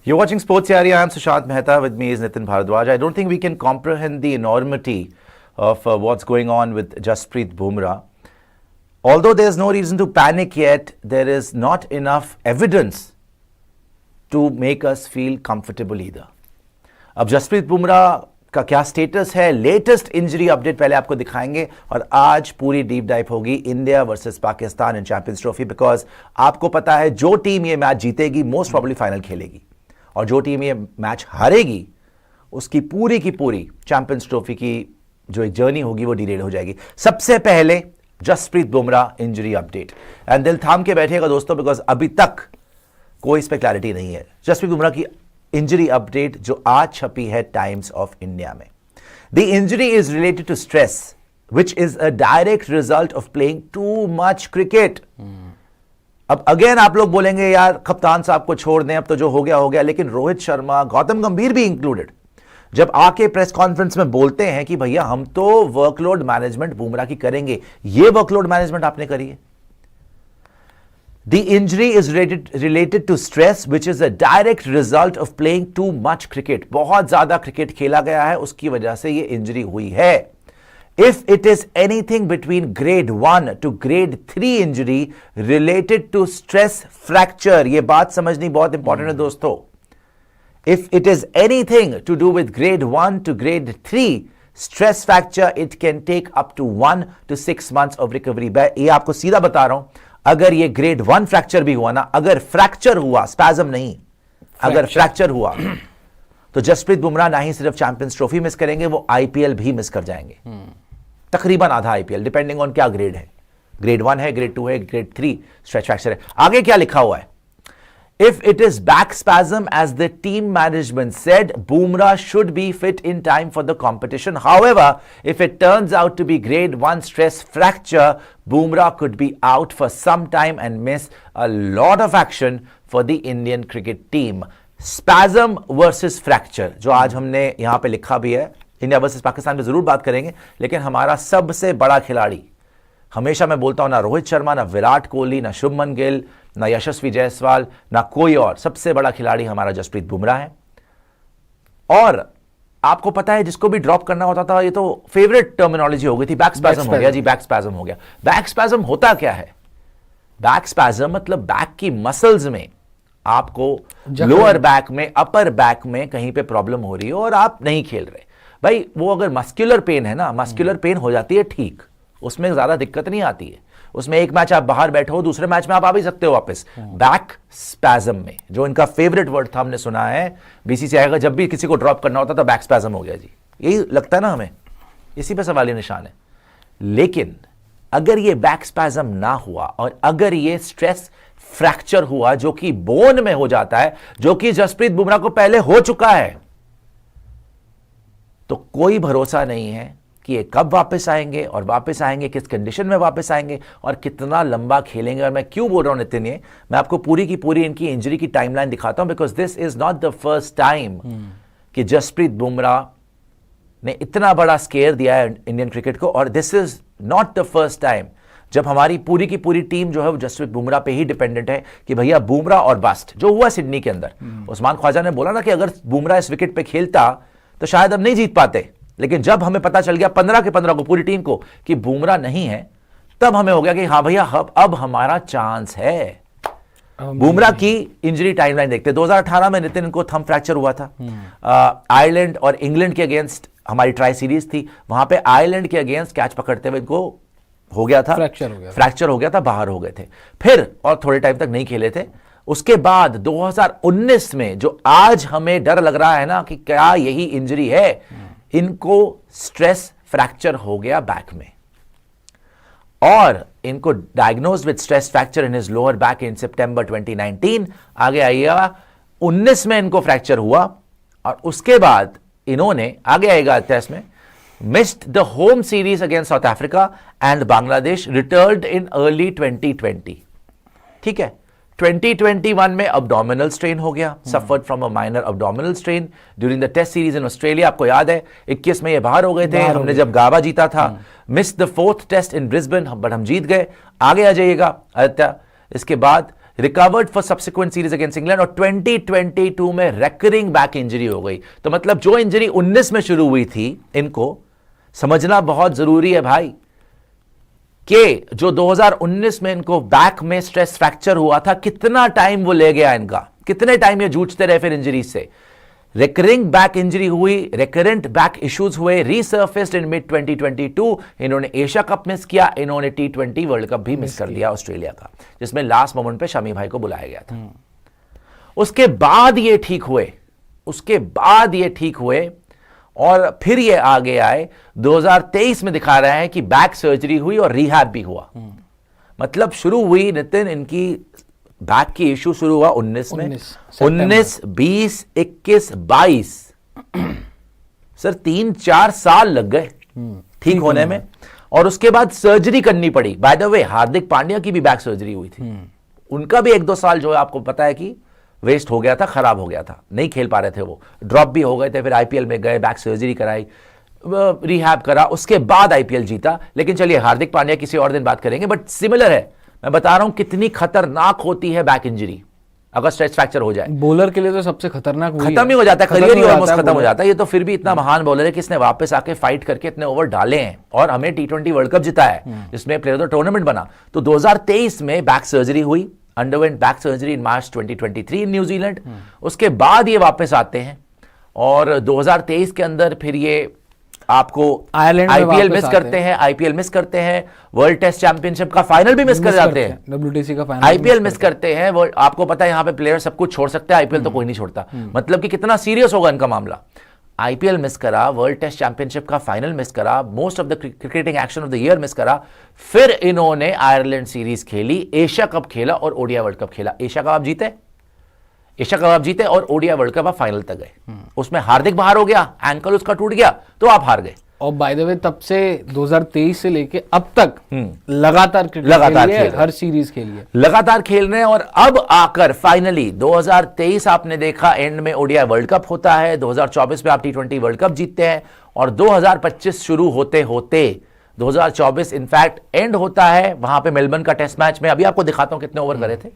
You're watching Sports Yari. I am Sushant Mehta. With me is Nitin Bharadwaj. I don't think we can comprehend the enormity of what's going on with Jasprit Bumrah. Although there's no reason to panic yet, there is not enough evidence to make us feel comfortable either. अब जसप्रीत बुमराह का क्या status है, latest injury update पहले आपको दिखाएंगे और आज पूरी डीप डाइव होगी India versus Pakistan in champions trophy. Because आपको पता है जो टीम ये मैच जीतेगी मोस्ट प्रोबेबली फाइनल खेलेगी और जो टीम ये मैच हारेगी उसकी पूरी चैंपियंस ट्रॉफी की जो एक जर्नी होगी वो डिलेड हो जाएगी। सबसे पहले Jasprit Bumrah injury update, and दिल थाम के बैठिएगा दोस्तों, बिकॉज अभी तक कोई इस पर क्लैरिटी नहीं है। जसप्रीत बुमराह की इंजरी अपडेट जो आज छपी है टाइम्स ऑफ इंडिया में। The injury is related to stress which is a direct result of playing too much cricket. अब अगेन आप लोग बोलेंगे यार कप्तान साहब को छोड़ दें, अब तो जो हो गया, लेकिन रोहित शर्मा, गौतम गंभीर भी इंक्लूडेड जब आके प्रेस कॉन्फ्रेंस में बोलते हैं कि भैया हम तो वर्कलोड मैनेजमेंट बुमराह की करेंगे, ये वर्कलोड मैनेजमेंट आपने करी है। The injury is related to stress, which is a direct result of playing too much cricket. बहुत ज्यादा क्रिकेट खेला गया है, उसकी वजह से ये इंजरी हुई है। If it is anything between grade 1 to grade 3 injury related to stress fracture, ये बात समझनी बहुत इंपॉर्टेंट है दोस्तों। If it is anything to do with grade 1 to grade 3 stress fracture, it can take up to 1 to 6 months of recovery. ये आपको सीधा बता रहा हूं, अगर ये ग्रेड 1 फ्रैक्चर भी हुआ ना, अगर फ्रैक्चर हुआ, स्पैज़म नहीं, अगर फ्रैक्चर हुआ तो जसप्रीत बुमराह ना ही सिर्फ चैंपियंस ट्रॉफी मिस करेंगे, वो आईपीएल भी मिस कर जाएंगे। तकरीबन आधा आईपीएल, डिपेंडिंग ऑन क्या ग्रेड है, ग्रेड 1 है, ग्रेड 2 है, ग्रेड 3 स्ट्रेच फ्रैक्चर है। आगे क्या लिखा हुआ है? If it is back spasm, as the team management said, Bumrah should be fit in time for the competition. However, if it turns out to be grade 1 stress fracture, Bumrah could be out for some time and miss a lot of action for the Indian cricket team. Spasm versus fracture, जो आज हमने यहाँ पे लिखा भी है, India versus Pakistan में जरूर बात करेंगे, लेकिन हमारा सबसे बड़ा खिलाड़ी, हमेशा मैं बोलता हूं, ना रोहित शर्मा, ना विराट कोहली, ना शुभमन गिल, ना यशस्वी जायसवाल, ना कोई और, सबसे बड़ा खिलाड़ी हमारा जसप्रीत बुमराह है। और आपको पता है जिसको भी ड्रॉप करना होता था, ये तो फेवरेट टर्मिनोलॉजी हो गई थी, बैक स्पैज़म हो गया जी, बैक स्पैज़म हो गया। बैक स्पैज़म होता क्या है? बैक स्पैज़म मतलब बैक की मसल्स में आपको लोअर बैक में, अपर बैक में कहीं पे प्रॉब्लम हो रही हो और आप नहीं खेल रहे। भाई वो अगर मस्कुलर पेन है ना, मस्कुलर पेन हो जाती है ठीक, उसमें ज्यादा दिक्कत नहीं आती है, उसमें एक मैच आप बाहर बैठे हो, दूसरे मैच में आप आ भी सकते हो वापस। बैक स्पैज़म में, जो इनका फेवरेट वर्ड था, हमने सुना है बीसीसीआई का, जब भी किसी को ड्रॉप करना होता था बैक स्पैज़म हो गया जी, यही लगता है ना हमें, इसी पे सवालिया निशान है। लेकिन अगर ये बैक स्पैज़म ना हुआ और अगर ये स्ट्रेस फ्रैक्चर हुआ जो कि बोन में हो जाता है, जो कि जसप्रीत बुमराह को पहले हो चुका है, तो कोई भरोसा नहीं है कि ये कब वापस आएंगे और वापस आएंगे किस कंडीशन में वापस आएंगे और कितना लंबा खेलेंगे। और मैं क्यों बोल रहा हूं नितिन, ये मैं आपको पूरी की पूरी इनकी इंजरी की टाइमलाइन दिखाता हूं, because this is not the first time कि जसप्रीत बुमराह ने इतना बड़ा स्केयर दिया है इंडियन क्रिकेट को, और this is not the first time जब हमारी पूरी की पूरी टीम जो है वो जसप्रीत बुमराह पे ही डिपेंडेंट है कि भैया बुमराह और बस्ट। जो हुआ सिडनी के अंदर, उस्मान ख्वाजा ने बोला ना कि अगर बुमराह इस विकेट पे खेलता तो शायद अब नहीं जीत पाते, लेकिन जब हमें पता चल गया 15 के 15 को पूरी टीम को कि बुमराह नहीं है, तब हमें हो गया कि हाँ भैया अब हमारा चांस है। बुमराह की इंजरी टाइमलाइन देखते हैं। 2018 में नितिन को थंब फ्रैक्चर हुआ था, आयरलैंड और इंग्लैंड के अगेंस्ट हमारी ट्राई सीरीज थी, वहां पे आयरलैंड के अगेंस्ट कैच पकड़ते हुए इनको हो गया था, फ्रैक्चर हो गया था, बाहर हो गए थे, फिर और थोड़े टाइम तक नहीं खेले थे। उसके बाद 2019 में जो आज हमें डर लग रहा है ना कि क्या यही इंजरी है, इनको स्ट्रेस फ्रैक्चर हो गया बैक में और इनको diagnose with stress fracture in his lower back in September 2019। आगे आइएगा 19 में इनको फ्रैक्चर हुआ और उसके बाद इन्होंने, आगे आएगा टेस्ट में, missed the home series against south Africa and Bangladesh, returned in early 2020। ठीक है, 2021 में abdominal strain हो गया, suffered from a minor abdominal strain during the test series in Australia। आपको याद है 21 में ये बाहर हो गए थे, हमने जब गाबा जीता था, miss the 4th test in Brisbane, but हम जीत गए। आगे आ जाइएगा आदित्य, इसके बाद recovered for subsequent series against England, और 2022 में रेकरिंग बैक इंजरी हो गई। तो मतलब जो इंजरी 19 में शुरू हुई थी, इनको समझना बहुत जरूरी है भाई कि जो 2019 में इनको बैक में स्ट्रेस फ्रैक्चर हुआ था, कितना टाइम वो ले गया इनका, कितने टाइम ये जूझते रहे फिर इंजरी से। रिकरिंग बैक इंजरी हुई, रिकरेंट बैक इश्यूज हुए, रीसर्फेस्ड इन मिड 2022। इन्होंने एशिया कप मिस किया, इन्होंने T20 वर्ल्ड कप भी मिस कर दिया ऑस्ट्रेलिया का, जिसमें लास्ट मोमेंट पे शमी भाई को बुलाया गया था। उसके बाद ये ठीक हुए, उसके बाद ये ठीक हुए, और फिर ये आगे आए। 2023 में दिखा रहे हैं कि बैक सर्जरी हुई और रिहैब भी हुआ। मतलब शुरू हुई नितिन, इनकी बैक की इशू शुरू हुआ 19 में, 19, 20, 21, 22, सर 3-4 साल लग गए ठीक होने में, और उसके बाद सर्जरी करनी पड़ी। By the way, Hardik Pandya की भी बैक सर्जरी हुई थी, उनका भी 1-2 साल जो है आपको पता है कि वेस्ट हो गया था, खराब हो गया था, नहीं खेल पा रहे थे, वो ड्रॉप भी हो गए थे। फिर आईपीएल में गए, बैक सर्जरी कराई, रिहैब करा, उसके बाद आईपीएल जीता। लेकिन चलिए, हार्दिक पांड्या किसी और दिन बात करेंगे, बट सिमिलर है। मैं बता रहा हूं कितनी खतरनाक होती है बैक इंजरी अगर स्ट्रेस फ्रैक्चर हो जाए। बॉलर के लिए तो सबसे खतरनाक खत्म ही हो जाता है, करियर ही ऑलमोस्ट खत्म हो जाता है। ये तो फिर भी इतना महान बॉलर है कि इसने वापस आके फाइट करके इतने ओवर डाले हैं और हमें T20 वर्ल्ड कप जिता है, जिसमें प्लेयर ऑफ द टूर्नामेंट बना। तो 2023 में बैक सर्जरी हुई, underwent back surgery in March 2023 in New Zealand. उसके बाद ये वापस आते हैं, और 2023 के अंदर फिर ये आपको आईपीएल मिस करते हैं, आईपीएल मिस करते हैं, वर्ल्ड टेस्ट चैंपियनशिप का फाइनल भी मिस कर जाते हैं, WTC का फाइनल, आईपीएल मिस करते हैं। आपको पता है यहाँ पे प्लेयर सब कुछ छोड़ सकते हैं, आईपीएल तो कोई नहीं छोड़ता। मतलब कि कितना सीरियस होगा इनका मामला। आईपीएल मिस करा, वर्ल्ड टेस्ट चैंपियनशिप का फाइनल मिस करा, most of the cricketing action of the year miss करा। फिर इन्होंने आयरलैंड सीरीज खेली, एशिया कप खेला और ओडीआई वर्ल्ड कप खेला। एशिया कप आप जीते, एशिया कप आप जीते, और ओडीआई वर्ल्ड कप आप फाइनल तक गए। उसमें हार्दिक बाहर हो गया, एंकल उसका टूट गया, तो आप हार गए। और बाय द वे, तब से 2023 से लेके अब तक लगातार खेल हर सीरीज के लिए लगातार खेल रहे हैं। और अब आकर फाइनली 2023 आपने देखा एंड में ओडीआई वर्ल्ड कप होता है, 2024 में आप T20 वर्ल्ड कप जीतते हैं, और 2025 शुरू होते होते 2024 इनफैक्ट एंड होता है वहां पे मेलबर्न का टेस्ट मैच में। अभी आपको दिखाता हूं कितने ओवर करे थे।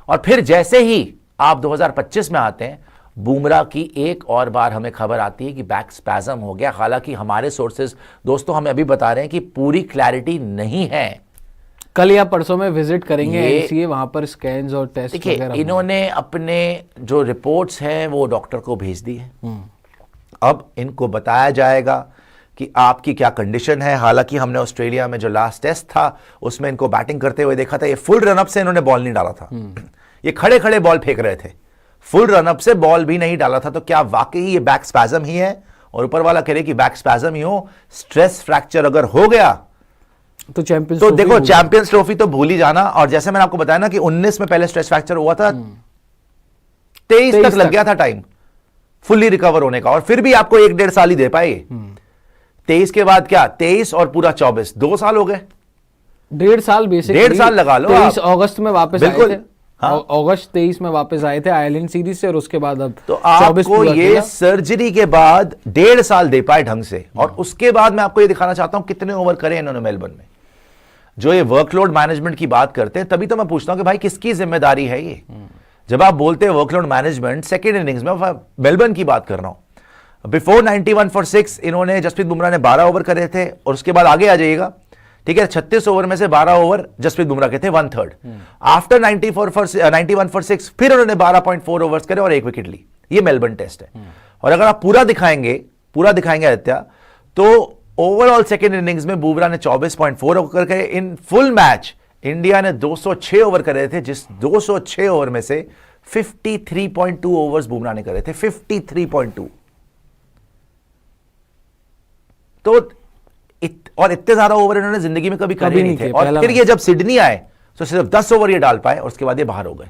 और फिर जैसे ही आप 2025 में आते हैं, बुमराह की एक और बार हमें खबर आती है कि बैक स्पैज्म हो गया। हालांकि हमारे सोर्सेज दोस्तों हमें अभी बता रहे हैं कि पूरी क्लैरिटी नहीं है। कल या परसों में विजिट करेंगे एनसीए, वहां पर स्कैन्स और टेस्ट वगैरह। इन्होंने अपने जो रिपोर्ट्स हैं वो डॉक्टर को भेज दी है। अब इनको बताया जाएगा कि आपकी क्या कंडीशन है। हालांकि हमने ऑस्ट्रेलिया में जो लास्ट टेस्ट था उसमें इनको बैटिंग करते हुए देखा था। ये फुल रनअप से इन्होंने बॉल नहीं डाला था, ये खड़े खड़े बॉल फेंक रहे थे, फुल रनअप से बॉल भी नहीं डाला था। तो क्या वाकई ये बैक स्पैज्म ही है? और ऊपर वाला कह रहे कि बैक स्पैज्म ही हो, स्ट्रेस फ्रैक्चर अगर हो गया तो चैंपियंस तो देखो चैंपियंस ट्रॉफी तो भूल ही जाना। और जैसे मैंने आपको बताया ना कि 19 में पहले स्ट्रेस फ्रैक्चर हुआ था, 23 तक लग गया था टाइम फुल्ली रिकवर होने का, और फिर भी आपको 1-1.5 साल ही दे पाए। 23 के बाद क्या, 23 और पूरा 24, 2 साल हो गए। 1.5 साल बेसिकली, 1.5 साल लगा लो। 23 अगस्त में वापस आए थे। हाँ? अगस्त 23 में वापस आए थे आयरलैंड सीरीज से, और उसके बाद अब तो आपको ये सर्जरी के बाद 1.5 साल दे पाए ढंग से। और उसके बाद मैं आपको ये दिखाना चाहता हूं कितने ओवर करे इन्होंने मेलबर्न में। जो ये वर्कलोड मैनेजमेंट की बात करते हैं, तभी तो मैं पूछता हूं कि भाई किसकी जिम्मेदारी है ये। जब आप बोलते हैं वर्कलोड मैनेजमेंट, सेकेंड इनिंग्स में मेलबर्न की बात कर रहा हूं। बिफोर 91 फॉर 6 इन्होंने, जसप्रीत बुमराह ने 12 ओवर करे थे, और उसके बाद आगे आ जाइएगा, ठीक है, 36 ओवर में से 12 ओवर जसप्रीत बुमराह के थे, 1/3। आफ्टर 91 फॉर 6 फिर उन्होंने 12.4 ओवर्स करे और 1 विकेट ली। ये मेलबर्न टेस्ट है। और अगर आप पूरा दिखाएंगे आदित्य, तो ओवरऑल सेकेंड इनिंग्स में बुमराह ने 24.4 ओवर करे। इन फुल मैच इंडिया ने 206 ओवर करे थे, जिस 206 ओवर में से 53.2 ओवर्स बुमराह ने करे थे, 53.2। तो और इतने ज्यादा ओवर इन्होंने जिंदगी में कभी करे नहीं थे। और फिर ये जब सिडनी आए तो सिर्फ 10 ओवर ये डाल पाए, और उसके बाद ये बाहर हो गए।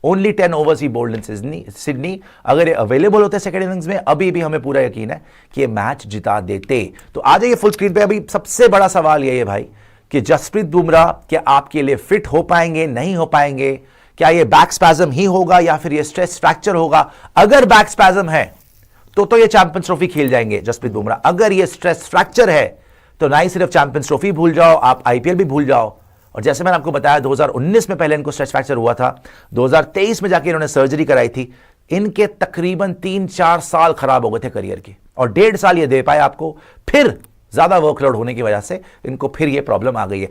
ओनली 10 ओवर्स ही बोल्ड इन सिडनी। अगर ये अवेलेबल होते सेकंड इनिंग्स में, अभी भी हमें पूरा यकीन है कि ये मैच जिता देते। तो आ जाइए फुल स्क्रीन पे। अभी सबसे बड़ा सवाल ये है भाई कि जसप्रीत बुमराह क्या आपके लिए फिट हो पाएंगे, नहीं हो पाएंगे? क्या ये बैक स्पैज्म ही होगा या फिर ये स्ट्रेस फ्रैक्चर होगा? अगर बैक स्पैज्म है तो ये चैंपियंस ट्रॉफी खेल जाएंगे जसप्रीत बुमराह। अगर ये स्ट्रेस फ्रैक्चर है तो ना ही सिर्फ चैंपियंस ट्रॉफी भूल जाओ, आप आईपीएल भी भूल जाओ, और जैसे मैंने आपको बताया 2019 में पहले इनको स्ट्रेच फ्रैक्चर हुआ था, 2023 में जाके इन्होंने सर्जरी कराई थी। इनके तकरीबन 3-4 साल खराब हो गए थे करियर के, और 1.5 साल ये दे पाए आपको, फिर ज्यादा वर्कलोड होने की वजह से इनको फिर ये प्रॉब्लम आ गई है।